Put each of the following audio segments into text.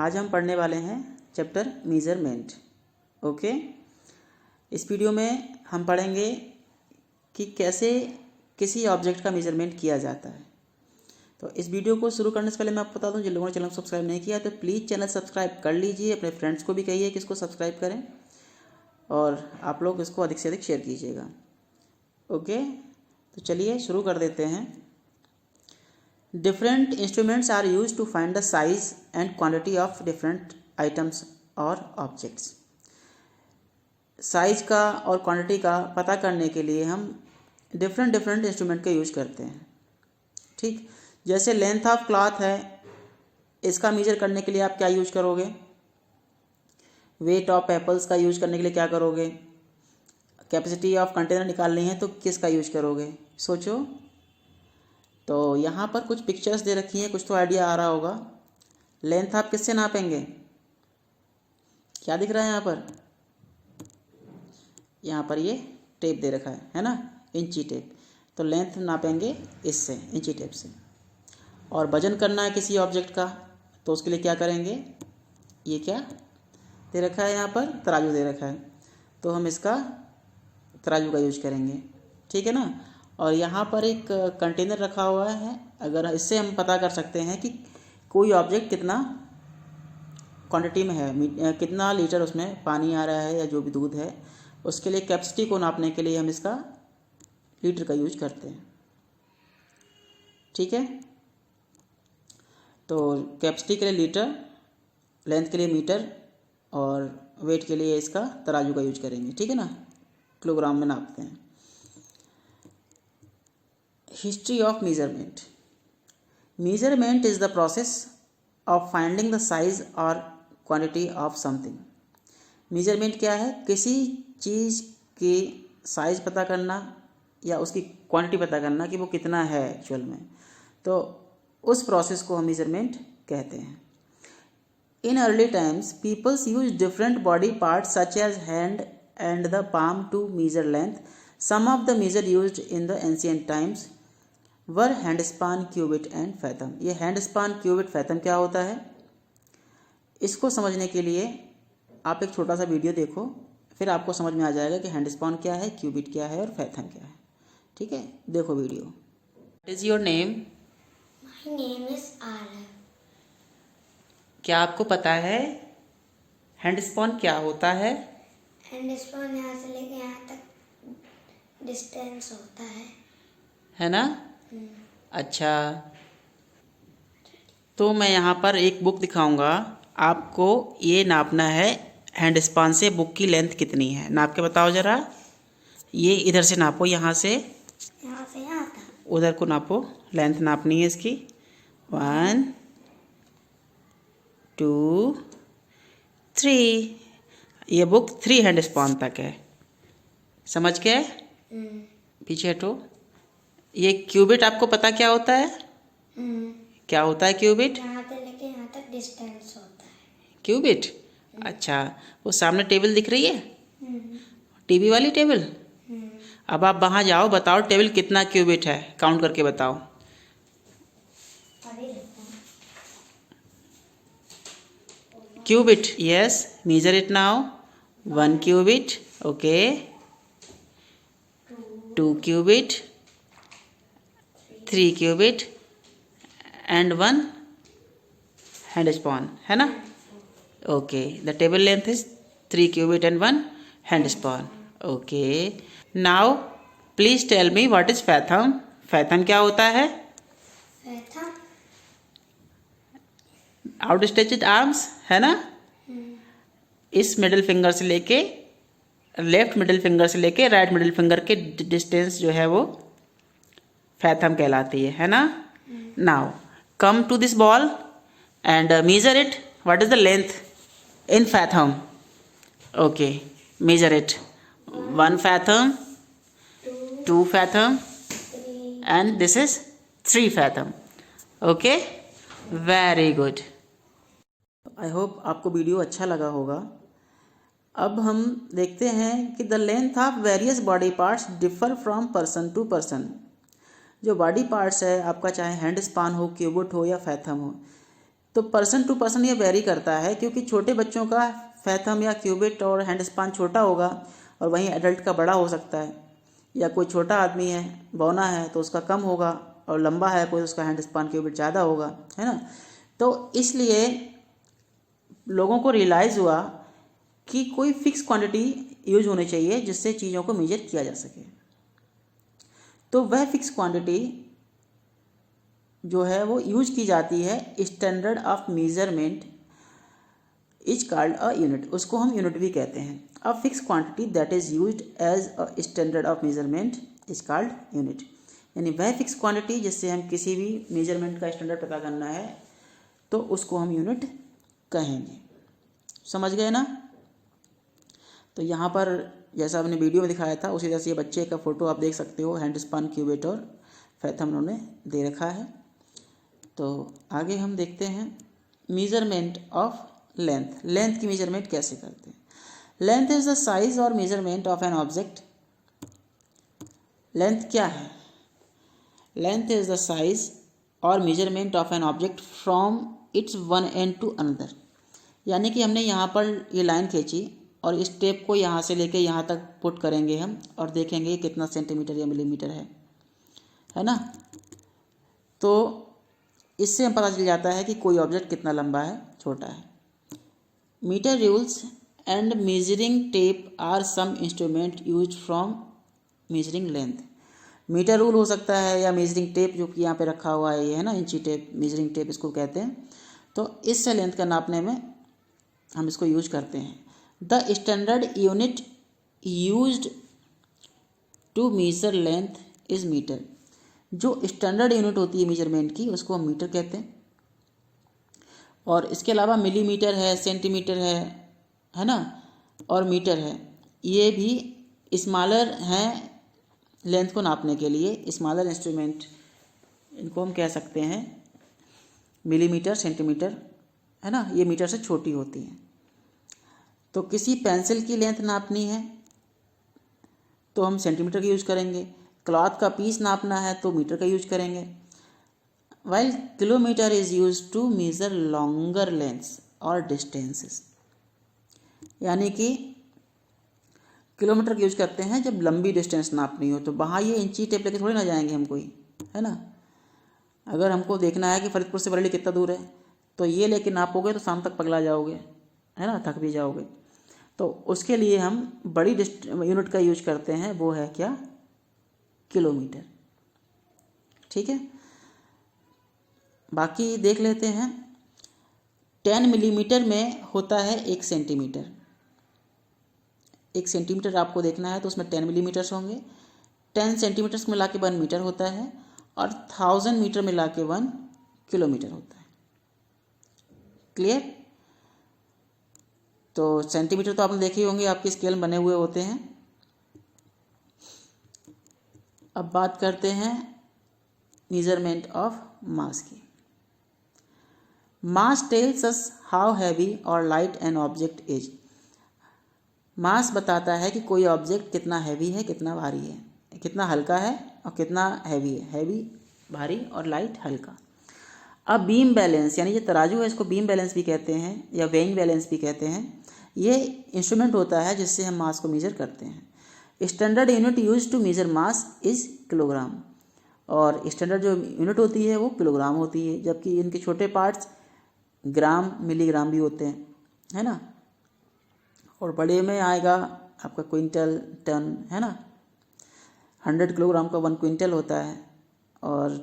आज हम पढ़ने वाले हैं चैप्टर मेजरमेंट। ओके, इस वीडियो में हम पढ़ेंगे कि कैसे किसी ऑब्जेक्ट का मेजरमेंट किया जाता है। तो इस वीडियो को शुरू करने से पहले मैं आपको बता दूं, जिन लोगों ने चैनल सब्सक्राइब नहीं किया तो प्लीज़ चैनल सब्सक्राइब कर लीजिए। अपने फ्रेंड्स को भी कहिए कि इसको सब्सक्राइब करें और आप लोग इसको अधिक से अधिक शेयर कीजिएगा। ओके, तो चलिए शुरू कर देते हैं। Different instruments are used to find the size and quantity of different items or objects. Size का और क्वांटिटी का पता करने के लिए हम डिफरेंट इंस्ट्रूमेंट का यूज करते हैं। ठीक, जैसे लेंथ ऑफ क्लॉथ है, इसका मेजर करने के लिए आप क्या यूज करोगे? वेट ऑफ एप्पल्स का यूज करने के लिए क्या करोगे? कैपेसिटी ऑफ कंटेनर निकालनी है तो किसका यूज करोगे? सोचो। तो यहाँ पर कुछ पिक्चर्स दे रखी हैं, कुछ तो आइडिया आ रहा होगा। लेंथ आप किससे नापेंगे? क्या दिख रहा है यहाँ पर? यहाँ पर ये टेप दे रखा है ना, इंची टेप। तो लेंथ नापेंगे इससे, इंची टेप से। और वजन करना है किसी ऑब्जेक्ट का तो उसके लिए क्या करेंगे? ये क्या दे रखा है यहाँ पर? तराजू दे रखा है, तो हम इसका तराजू का यूज करेंगे। ठीक है ना। और यहाँ पर एक कंटेनर रखा हुआ है, अगर इससे हम पता कर सकते हैं कि कोई ऑब्जेक्ट कितना क्वांटिटी में है, कितना लीटर उसमें पानी आ रहा है या जो भी दूध है। उसके लिए कैपेसिटी को नापने के लिए हम इसका लीटर का यूज करते हैं। ठीक है, तो कैपेसिटी के लिए लीटर, लेंथ के लिए मीटर और वेट के लिए इसका तराजू का यूज करेंगे। ठीक है ना, किलोग्राम में नापते हैं। History of measurement. Measurement is the process of finding the size or quantity of something. Measurement क्या है? किसी चीज़ की साइज पता करना या उसकी क्वांटिटी पता करना कि वो कितना है एक्चुअल में। तो उस प्रोसेस को हम मेजरमेंट कहते हैं। In early times, people used different body parts such as hand and the palm to measure length. Some of the measure used in the ancient times were hand span, cubit and fathom. ये hand span, cubit, fathom क्या होता है? इसको समझने के लिए आप एक छोटा सा वीडियो देखो, फिर आपको समझ में आ जाएगा कि हैंड स्पान क्या है, क्यूबिट क्या है और फैथम क्या है। ठीक है, देखो video. What is your name? My name is Aarav. क्या आपको पता है हैंड स्पान क्या होता है? हैंड स्पान यहाँ से लेके यहाँ तक डिस्टेंस होता है ना? अच्छा, तो मैं यहाँ पर एक बुक दिखाऊंगा आपको। ये नापना है हैंड स्पान से बुक की लेंथ कितनी है। नाप के बताओ ज़रा। ये इधर से नापो, यहाँ से यहाँ तक उधर को नापो। लेंथ नापनी है इसकी। 1 2 3। ये बुक 3 हैंड स्पान तक है। समझ गए? पीछे हटो। ये क्यूबिट आपको पता क्या होता है? क्या होता है क्यूबिट? यहाँ से लेके यहाँ तक डिस्टेंस होता है क्यूबिट। अच्छा, वो सामने टेबल दिख रही है, टीवी वाली टेबल। अब आप वहाँ जाओ, बताओ टेबल कितना क्यूबिट है, काउंट करके बताओ। Cubit, yes, measure it now. 1 cubit, okay. 2 cubit, 3 cubit and 1 hand span, है ना? Okay, the table length is 3 cubit and 1 hand span. Okay, now please tell me what is fathom. Fathom क्या होता है? Fathom out stretched arms, है ना? इस middle finger से लेके, लेफ्ट मिडिल फिंगर से लेके राइट मिडिल फिंगर के डिस्टेंस जो है वो फैथम कहलाती है ना? Now come to this ball and measure it. What is the length in fathom? Okay, measure it. 1 fathom, 2 fathom and this is 3 fathom. Okay, very good. I hope आपको video अच्छा लगा होगा। अब हम देखते हैं कि the length of various body parts differ from person to person. जो बॉडी पार्ट्स है आपका, चाहे हैंड स्पान हो, क्यूबिट हो या फैथम हो, तो पर्सन टू पर्सन ये वेरी करता है, क्योंकि छोटे बच्चों का फैथम या क्यूबिट और हैंड स्पान छोटा होगा और वहीं एडल्ट का बड़ा हो सकता है, या कोई छोटा आदमी है बौना है तो उसका कम होगा, और लंबा है कोई उसका हैंड स्पान क्यूबिट ज़्यादा होगा, है ना। तो इसलिए लोगों को रियलाइज़ हुआ कि कोई फिक्स क्वांटिटी यूज होनी चाहिए जिससे चीज़ों को मेजर किया जा सके। तो वह फिक्स क्वांटिटी जो है वो यूज की जाती है, standard of measurement is called a unit, उसको हम यूनिट भी कहते हैं। A fix quantity that is used as a standard of measurement is called unit, यानी वह फिक्स क्वांटिटी जिससे हम किसी भी मेजरमेंट का स्टैंडर्ड पता करना है तो उसको हम यूनिट कहेंगे। समझ गए ना। तो यहाँ पर जैसा आपने वीडियो में दिखाया था उसी तरह से ये बच्चे का फ़ोटो आप देख सकते हो, हैंड स्पान क्यूबिट और फैथम उन्होंने दे रखा है। तो आगे हम देखते हैं मेजरमेंट ऑफ लेंथ। लेंथ की मेजरमेंट कैसे करते हैं। लेंथ इज द साइज और measurement of an object. Length क्या है। लेंथ इज द साइज और measurement of an object from its one end to another, यानी कि हमने यहाँ पर ये लाइन खींची और इस टेप को यहाँ से लेके यहाँ तक पुट करेंगे हम और देखेंगे कितना सेंटीमीटर या मिलीमीटर है ना। तो इससे हम पता चल जाता है कि कोई ऑब्जेक्ट कितना लंबा है छोटा है। Metre rules and measuring tape are some instrument use from measuring length. Metre rule हो सकता है या मेजरिंग टेप जो कि यहाँ पे रखा हुआ है ये है ना, इंची टेप, मेजरिंग टेप इसको कहते हैं। तो इससे लेंथ का नापने में हम इसको यूज करते हैं। The standard unit used to measure length is metre. जो स्टैंडर्ड यूनिट होती है मेजरमेंट की उसको हम मीटर कहते हैं। और इसके अलावा मिलीमीटर है, सेंटीमीटर है ना, और मीटर है, ये भी स्मॉलर हैं लेंथ को नापने के लिए। स्मॉलर इंस्ट्रूमेंट इनको हम कह सकते हैं मिलीमीटर, सेंटीमीटर, है ना, ये मीटर से छोटी होती हैं। तो किसी पेंसिल की लेंथ नापनी है तो हम सेंटीमीटर का यूज करेंगे। क्लॉथ का पीस नापना है तो मीटर का यूज करेंगे। While kilometre is use to measure longer lengths और डिस्टेंसेस, यानी कि किलोमीटर का यूज करते हैं जब लंबी डिस्टेंस नापनी हो। तो वहाँ ये इंची टेप लेके थोड़ी ना जाएंगे हम कोई, है ना। अगर हमको देखना है कि फरीदपुर से बरेली कितना दूर है तो ये लेके नापोगे तो शाम तक पगला जाओगे, है ना, थक भी जाओगे। तो उसके लिए हम बड़ी यूनिट का यूज करते हैं, वो है क्या, किलोमीटर। ठीक है, बाकी देख लेते हैं। 10 मिलीमीटर में होता है 1 सेंटीमीटर। 1 सेंटीमीटर आपको देखना है तो उसमें 10 मिलीमीटर्स होंगे। 10 सेंटीमीटर्स मिला के 1 मीटर होता है और 1000 मीटर मिला के 1 किलोमीटर होता है। क्लियर। तो सेंटीमीटर तो आपने देखे होंगे, आपके स्केल बने हुए होते हैं। अब बात करते हैं मेजरमेंट ऑफ मास की। मास टेल्स अस हाउ हैवी और लाइट एन ऑब्जेक्ट इज। मास बताता है कि कोई ऑब्जेक्ट कितना हैवी है, कितना भारी है, कितना हल्का है और कितना हैवी है। हैवी भारी और लाइट हल्का। अब बीम बैलेंस, यानी जो तराजू है इसको बीम बैलेंस भी कहते हैं या वेइंग बैलेंस भी कहते हैं। ये इंस्ट्रूमेंट होता है जिससे हम मास को मेजर करते हैं। Standard unit use to measure mass is kilogram, और स्टैंडर्ड जो यूनिट होती है वो किलोग्राम होती है, जबकि इनके छोटे पार्ट्स ग्राम, मिलीग्राम भी होते हैं, है ना। और बड़े में आएगा आपका क्विंटल, टन, है ना। 100 किलोग्राम का 1 क्विंटल होता है और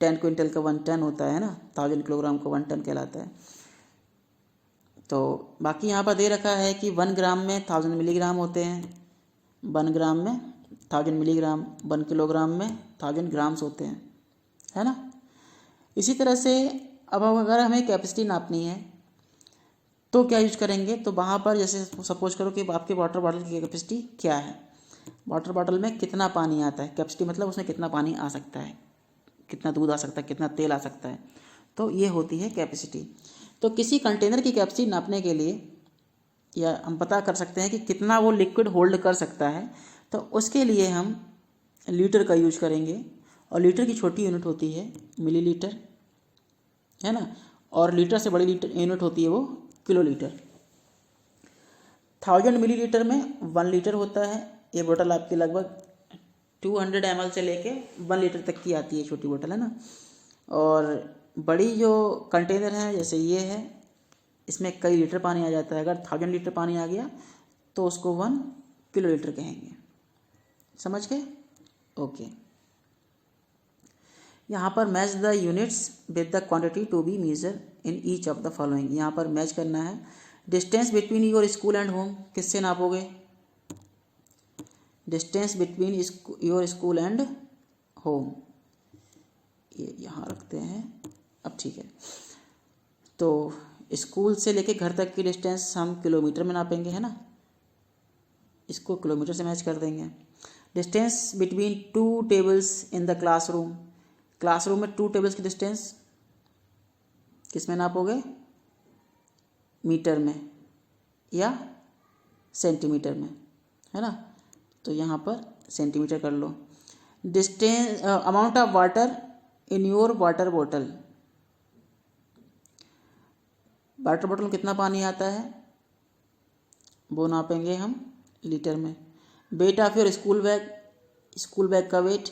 10 क्विंटल का 1 टन होता है ना। 1000 किलोग्राम का 1 टन कहलाता है। तो बाकी यहाँ पर दे रखा है कि 1 ग्राम में 1000 मिलीग्राम होते हैं, 1 ग्राम में 1000 मिलीग्राम, 1 किलोग्राम में 1000 ग्राम्स होते हैं, है ना। इसी तरह से अब अगर हमें कैपेसिटी नापनी है तो क्या यूज करेंगे, तो वहाँ पर जैसे सपोज करो कि आपके वाटर बॉटल की कैपेसिटी क्या है, वाटर बॉटल में कितना पानी आता है, कैपेसिटी मतलब उसमें कितना पानी आ सकता है, कितना दूध आ सकता है, कितना तेल आ सकता है, तो ये होती है कैपेसिटी। तो किसी कंटेनर की कैपेसिटी नापने के लिए या हम पता कर सकते हैं कि कितना वो लिक्विड होल्ड कर सकता है, तो उसके लिए हम लीटर का यूज करेंगे। और लीटर की छोटी यूनिट होती है मिलीलीटर, है ना। और लीटर से बड़ी यूनिट होती है वो किलोलीटर। 1000 मिलीलीटर में 1 लीटर होता है। ये बोतल आपकी लगभग 200 ml से लेके 1 लीटर तक की आती है, छोटी बोतल है ना। और बड़ी जो कंटेनर है जैसे ये है, इसमें कई लीटर पानी आ जाता है। अगर 1000 लीटर पानी आ गया तो उसको 1 किलोलीटर कहेंगे। समझ गए? ओके। यहाँ पर match the units with the quantity to be measured in each of the following. यहाँ पर मैच करना है। Distance between your school and home किससे नापोगे? Distance between your school and home, ये यहाँ रखते हैं। अब ठीक है, तो स्कूल से लेके घर तक की डिस्टेंस हम किलोमीटर में नापेंगे, है ना। इसको किलोमीटर से मैच कर देंगे। Distance between 2 tables in the classroom, classroom में 2 टेबल्स की डिस्टेंस किस में नापोगे? मीटर में या सेंटीमीटर में, है ना। तो यहाँ पर सेंटीमीटर कर लो। Distance amount of water in your water bottle, water bottle में कितना पानी आता है वो नापेंगे हम लीटर में। Weight of your school bag, school bag का वेट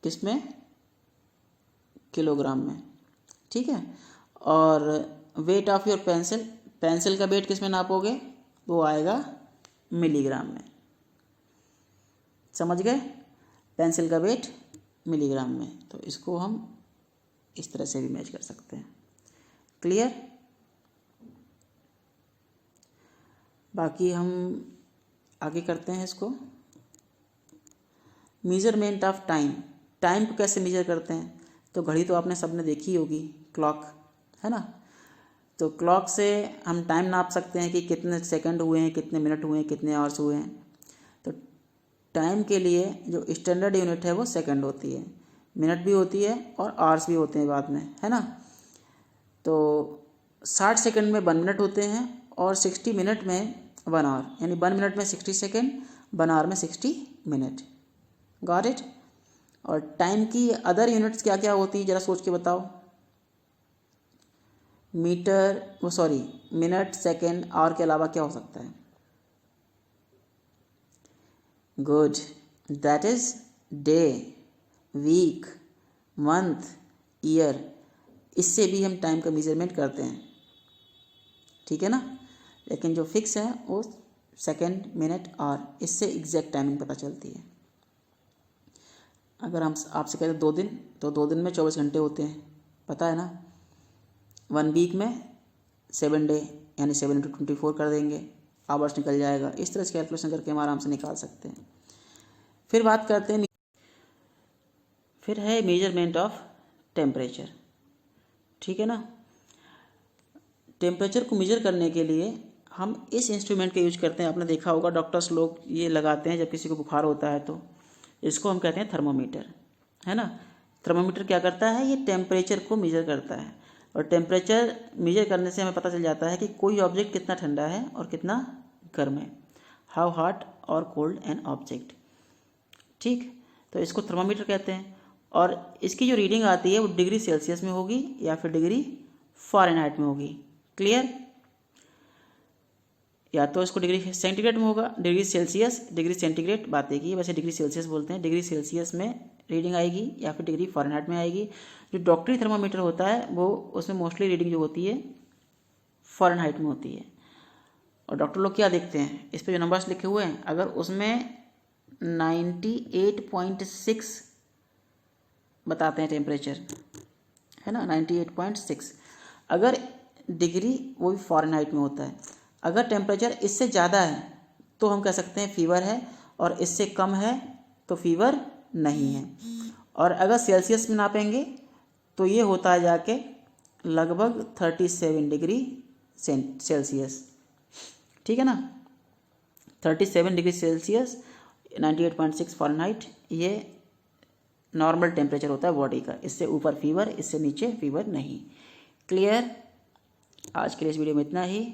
किस में? किलोग्राम में, ठीक है। और weight of your pencil, pencil का वेट किस में नापोगे? वो आएगा मिलीग्राम में। समझ गए? पेंसिल का वेट मिलीग्राम में। तो इसको हम इस तरह से भी मैच कर सकते हैं। क्लियर? बाकी हम आगे करते हैं इसको। मेजरमेंट ऑफ टाइम, टाइम को कैसे मेजर करते हैं? तो घड़ी तो आपने सबने देखी होगी, क्लॉक, है ना। तो क्लॉक से हम टाइम नाप सकते हैं कि कितने सेकंड हुए हैं, कितने मिनट हुए हैं, कितने आवर्स हुए हैं। तो टाइम के लिए जो स्टैंडर्ड यूनिट है वो सेकंड होती है, मिनट भी होती है और आवर्स भी होते हैं बाद में, है ना। तो 60 सेकंड में 1 मिनट होते हैं और 60 मिनट में 1 आवर, यानी 1 मिनट में 60 सेकंड, 1 आवर में 60 मिनट। Got it? और टाइम की अदर यूनिट्स क्या क्या होती हैं ज़रा सोच के बताओ। मीटर, वो सॉरी, मिनट, सेकंड, आवर के अलावा क्या हो सकता है? Good, that is day, week, month, year. इससे भी हम टाइम का मेजरमेंट करते हैं, ठीक है ना। लेकिन जो फिक्स है वो सेकंड, मिनट, आवर, इससे एग्जैक्ट टाइमिंग पता चलती है। अगर हम आपसे कहते हैं 2 दिन, तो 2 दिन में 24 घंटे होते हैं, पता है ना। 1 वीक में 7 डे, यानी 7 × 24 कर देंगे, आवर्स निकल जाएगा। इस तरह से कैलकुलेशन करके हम आराम से निकाल सकते हैं। फिर बात करते हैं, फिर है मेजरमेंट ऑफ टेम्परेचर, ठीक है ना। टेम्परेचर को मेजर करने के लिए हम इस इंस्ट्रूमेंट का यूज करते हैं। आपने देखा होगा डॉक्टर्स लोग ये लगाते हैं जब किसी को बुखार होता है, तो इसको हम कहते हैं थर्मोमीटर, है ना। थर्मोमीटर क्या करता है? ये टेम्परेचर को मेजर करता है। और टेम्परेचर मेजर करने से हमें पता चल जाता है कि कोई ऑब्जेक्ट कितना ठंडा है और कितना गर्म है। हाउ हॉट और कोल्ड एन ऑब्जेक्ट, ठीक। तो इसको थर्मोमीटर कहते हैं। और इसकी जो रीडिंग आती है वो डिग्री सेल्सियस में होगी या फिर डिग्री फ़ारेनहाइट में होगी। क्लियर? या तो इसको डिग्री सेंटीग्रेड में होगा, डिग्री सेल्सियस, डिग्री सेंटीग्रेड बात एक ही है, वैसे डिग्री सेल्सियस बोलते हैं। डिग्री सेल्सियस में रीडिंग आएगी या फिर डिग्री फ़ारेनहाइट में आएगी। जो डॉक्टरी थर्मामीटर होता है वो उसमें मोस्टली रीडिंग जो होती है फ़ारेनहाइट में होती है। और डॉक्टर लोग क्या देखते हैं? इस पर जो नंबर्स लिखे हुए हैं, अगर उसमें 98.6 बताते हैं टेम्परेचर, है ना, 98.6, अगर डिग्री वो भी फ़ारेनहाइट में होता है। अगर टेम्परेचर इससे ज़्यादा है तो हम कह सकते हैं फीवर है, और इससे कम है तो फीवर नहीं है। और अगर सेल्सियस में नापेंगे तो ये होता है जाके लगभग 37 डिग्री सेल्सियस, ठीक है ना। 37 डिग्री सेल्सियस, 98.6 फ़ारेनहाइट, ये नॉर्मल टेम्परेचर होता है बॉडी का। इससे ऊपर फीवर, इससे नीचे फीवर नहीं। क्लियर? आज के लिए इस वीडियो में इतना ही।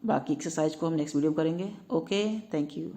बाकी एक्सरसाइज को हम नेक्स्ट वीडियो में करेंगे। Okay, thank you.